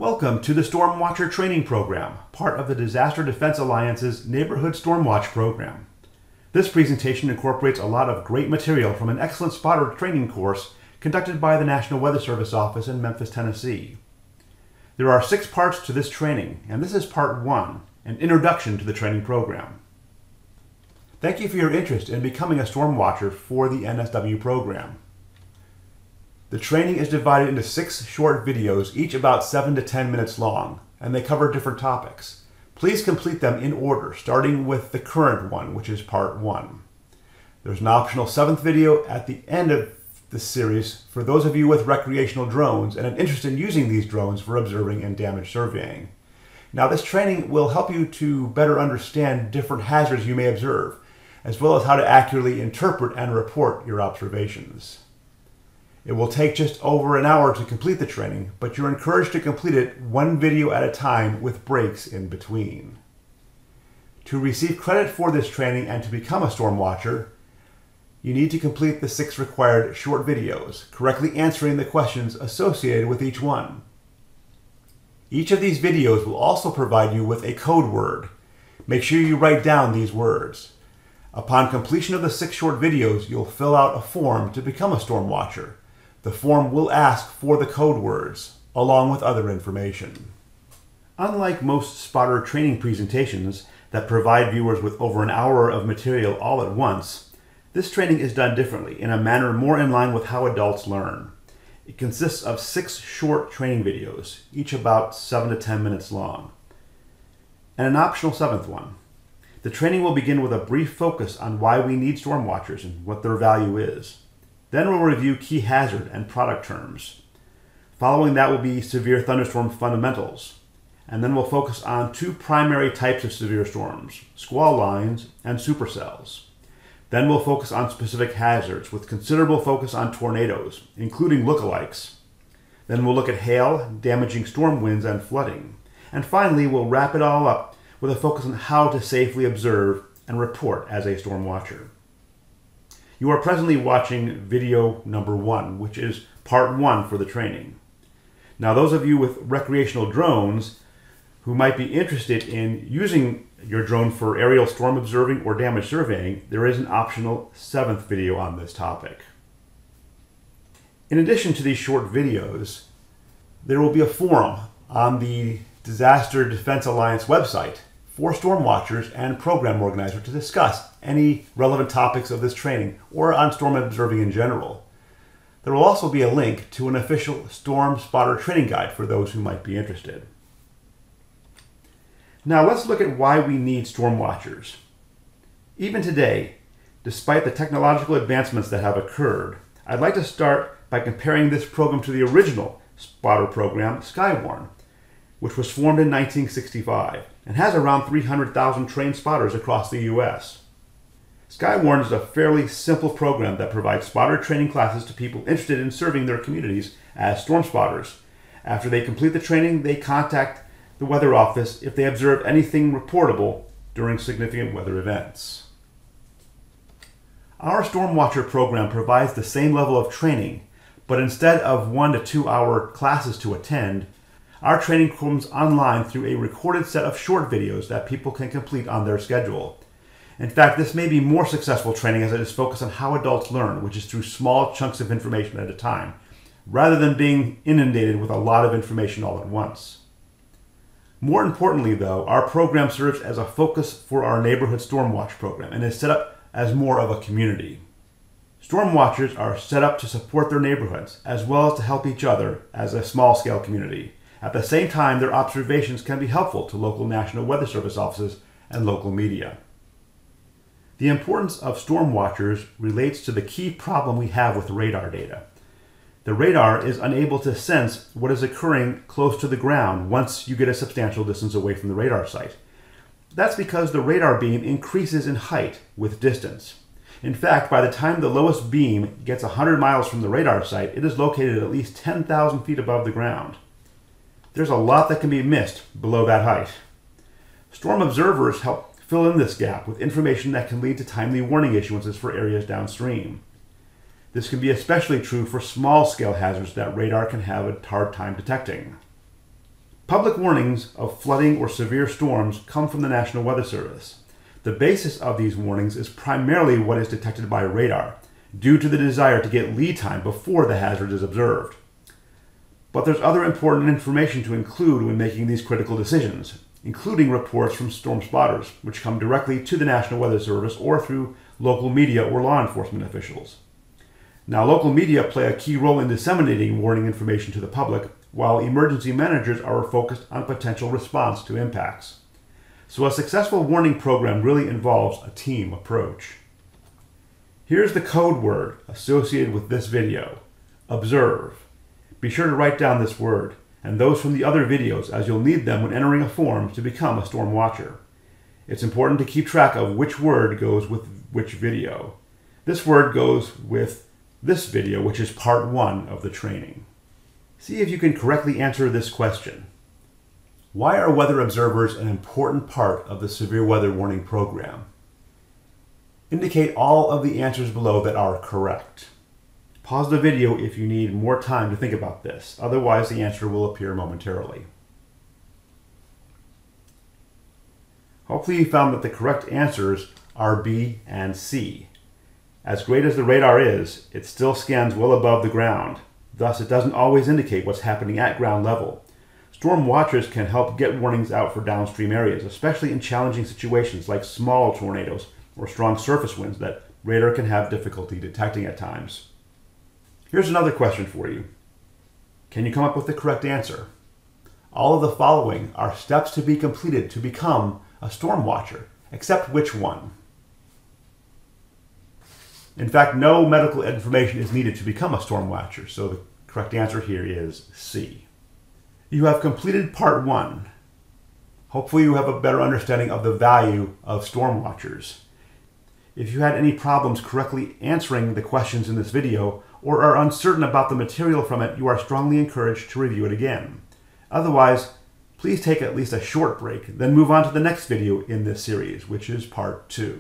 Welcome to the Storm Watcher Training Program, part of the Disaster Defense Alliance's Neighborhood Storm Watch program. This presentation incorporates a lot of great material from an excellent spotter training course conducted by the National Weather Service office in Memphis, Tennessee. There are 6 parts to this training, and this is part 1, an introduction to the training program. Thank you for your interest in becoming a storm watcher for the NSW program. The training is divided into 6 short videos, each about 7 to 10 minutes long, and they cover different topics. Please complete them in order, starting with the current one, which is part 1. There's an optional 7th video at the end of this series for those of you with recreational drones and an interest in using these drones for observing and damage surveying. Now, this training will help you to better understand different hazards you may observe, as well as how to accurately interpret and report your observations. It will take just over an hour to complete the training, but you're encouraged to complete it 1 video at a time with breaks in between. To receive credit for this training and to become a storm watcher, you need to complete the 6 required short videos, correctly answering the questions associated with each one. Each of these videos will also provide you with a code word. Make sure you write down these words. Upon completion of the 6 short videos, you'll fill out a form to become a storm watcher. The form will ask for the code words, along with other information. Unlike most spotter training presentations that provide viewers with over an hour of material all at once, this training is done differently, in a manner more in line with how adults learn. It consists of 6 short training videos, each about 7 to 10 minutes long, and an optional 7th one. The training will begin with a brief focus on why we need storm watchers and what their value is. Then we'll review key hazard and product terms. Following that will be severe thunderstorm fundamentals. And then we'll focus on 2 primary types of severe storms, squall lines and supercells. Then we'll focus on specific hazards with considerable focus on tornadoes, including lookalikes. Then we'll look at hail, damaging storm winds, and flooding. And finally, we'll wrap it all up with a focus on how to safely observe and report as a storm watcher. You are presently watching video number 1, which is part 1 for the training. Now, those of you with recreational drones who might be interested in using your drone for aerial storm observing or damage surveying, there is an optional 7th video on this topic. In addition to these short videos, there will be a forum on the Disaster Defense Alliance website for storm watchers and program organizers to discuss any relevant topics of this training or on storm observing in general. There will also be a link to an official storm spotter training guide for those who might be interested. Now let's look at why we need storm watchers. Even today, despite the technological advancements that have occurred, I'd like to start by comparing this program to the original spotter program, Skywarn, which was formed in 1965 and has around 300,000 trained spotters across the U.S. Skywarn is a fairly simple program that provides spotter training classes to people interested in serving their communities as storm spotters. After they complete the training, they contact the weather office if they observe anything reportable during significant weather events. Our Storm Watcher program provides the same level of training, but instead of 1 to 2 hour classes to attend, our training comes online through a recorded set of short videos that people can complete on their schedule. In fact, this may be more successful training as it is focused on how adults learn, which is through small chunks of information at a time, rather than being inundated with a lot of information all at once. More importantly, though, our program serves as a focus for our Neighborhood Storm Watch program and is set up as more of a community. Storm watchers are set up to support their neighborhoods as well as to help each other as a small-scale community. At the same time, their observations can be helpful to local National Weather Service offices and local media. The importance of storm watchers relates to the key problem we have with radar data. The radar is unable to sense what is occurring close to the ground once you get a substantial distance away from the radar site. That's because the radar beam increases in height with distance. In fact, by the time the lowest beam gets 100 miles from the radar site, it is located at least 10,000 feet above the ground. There's a lot that can be missed below that height. Storm observers help fill in this gap with information that can lead to timely warning issuances for areas downstream. This can be especially true for small-scale hazards that radar can have a hard time detecting. Public warnings of flooding or severe storms come from the National Weather Service. The basis of these warnings is primarily what is detected by radar, due to the desire to get lead time before the hazard is observed. But there's other important information to include when making these critical decisions, including reports from storm spotters, which come directly to the National Weather Service or through local media or law enforcement officials. Now, local media play a key role in disseminating warning information to the public, while emergency managers are focused on potential response to impacts. So a successful warning program really involves a team approach. Here's the code word associated with this video: observe. Be sure to write down this word and those from the other videos, as you'll need them when entering a form to become a storm watcher. It's important to keep track of which word goes with which video. This word goes with this video, which is part 1 of the training. See if you can correctly answer this question. Why are weather observers an important part of the severe weather warning program? Indicate all of the answers below that are correct. Pause the video if you need more time to think about this. Otherwise, the answer will appear momentarily. Hopefully you found that the correct answers are B and C. As great as the radar is, it still scans well above the ground. Thus, it doesn't always indicate what's happening at ground level. Storm watchers can help get warnings out for downstream areas, especially in challenging situations like small tornadoes or strong surface winds that radar can have difficulty detecting at times. Here's another question for you. Can you come up with the correct answer? All of the following are steps to be completed to become a storm watcher, except which one? In fact, no medical information is needed to become a storm watcher, so the correct answer here is C. You have completed part 1. Hopefully you have a better understanding of the value of storm watchers. If you had any problems correctly answering the questions in this video, or are uncertain about the material from it, you are strongly encouraged to review it again. Otherwise, please take at least a short break, then move on to the next video in this series, which is part 2.